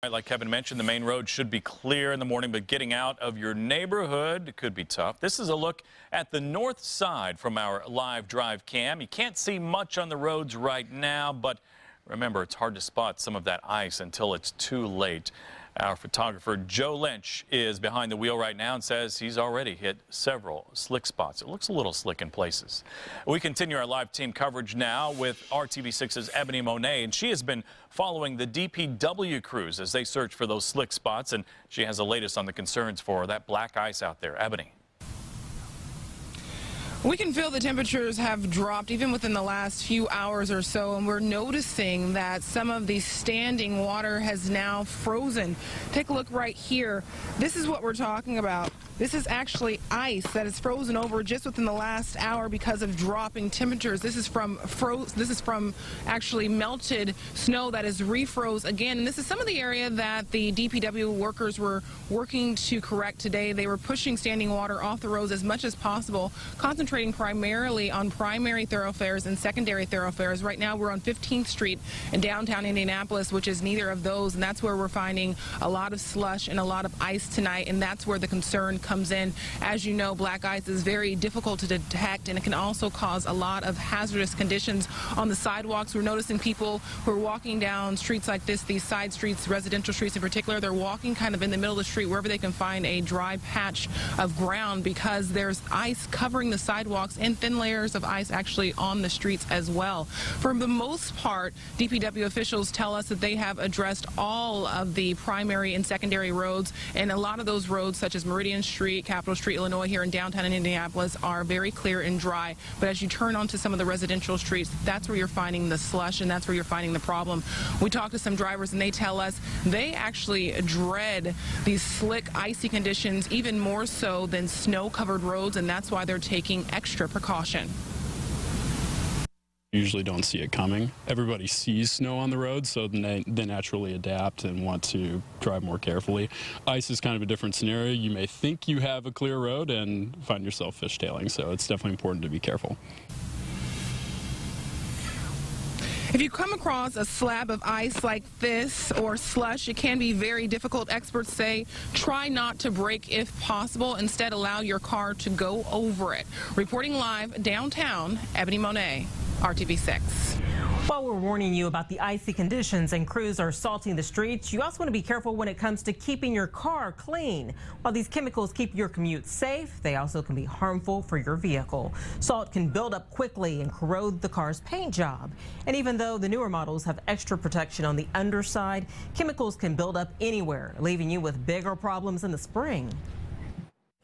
Like Kevin mentioned, the main road should be clear in the morning, but getting out of your neighborhood could be tough. This is a look at the north side from our live drive cam. You can't see much on the roads right now, but remember, it's hard to spot some of that ice until it's too late. Our photographer Joe Lynch is behind the wheel right now and says he's already hit several slick spots. It looks a little slick in places. We continue our live team coverage now with RTV6's Ebony Monet, and she has been following the DPW crews as they search for those slick spots, and she has the latest on the concerns for that black ice out there. Ebony. We can feel the temperatures have dropped even within the last few hours or so, and we're noticing that some of the standing water has now frozen. Take a look right here. This is what we're talking about. This is actually ice that is frozen over just within the last hour because of dropping temperatures. This is from actually melted snow that is refroze again. And this is some of the area that the DPW workers were working to correct today. They were pushing standing water off the roads as much as possible, concentrating primarily on primary thoroughfares and secondary thoroughfares. Right now we're on 15th Street in downtown Indianapolis, which is neither of those, and that's where we're finding a lot of slush and a lot of ice tonight, and that's where the concern comes in. As you know, black ice is very difficult to detect, and it can also cause a lot of hazardous conditions on the sidewalks. We're noticing people who are walking down streets like this, these side streets, residential streets in particular. They're walking kind of in the middle of the street wherever they can find a dry patch of ground because there's ice covering the sidewalks and thin layers of ice actually on the streets as well. For the most part, DPW officials tell us that they have addressed all of the primary and secondary roads, and a lot of those roads, such as Meridian Street, Capitol Street, Illinois, here in downtown Indianapolis, are very clear and dry. But as you turn onto some of the residential streets, that's where you're finding the slush, and that's where you're finding the problem. We talked to some drivers, and they tell us they actually dread these slick, icy conditions even more so than snow-covered roads, and that's why they're taking extra precaution. Usually don't see it coming. Everybody sees snow on the road, so they naturally adapt and want to drive more carefully. Ice is kind of a different scenario. You may think you have a clear road and find yourself fishtailing, so it's definitely important to be careful. If you come across a slab of ice like this or slush, it can be very difficult. Experts say try not to brake if possible. Instead, allow your car to go over it. Reporting live downtown, Ebony Monet, RTV6. While we're warning you about the icy conditions and crews are salting the streets, you also want to be careful when it comes to keeping your car clean. While these chemicals keep your commute safe, they also can be harmful for your vehicle. Salt can build up quickly and corrode the car's paint job. And even though the newer models have extra protection on the underside, chemicals can build up anywhere, leaving you with bigger problems in the spring.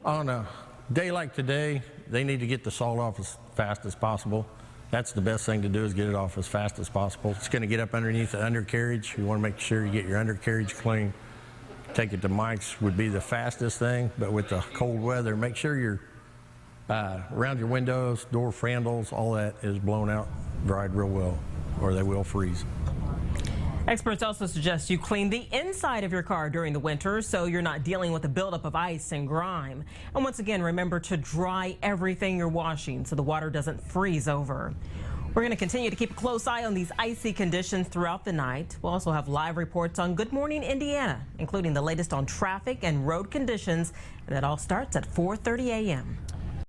On a day like today, they need to get the salt off as fast as possible. That's the best thing to do, is get it off as fast as possible. It's going to get up underneath the undercarriage. You want to make sure you get your undercarriage clean. Take it to Mike's would be the fastest thing, but with the cold weather, make sure you're around your windows, door handles, all that is blown out, dried real well, or they will freeze. Experts also suggest you clean the inside of your car during the winter so you're not dealing with a buildup of ice and grime. And once again, remember to dry everything you're washing so the water doesn't freeze over. We're going to continue to keep a close eye on these icy conditions throughout the night. We'll also have live reports on Good Morning Indiana, including the latest on traffic and road conditions. And that all starts at 4:30 a.m.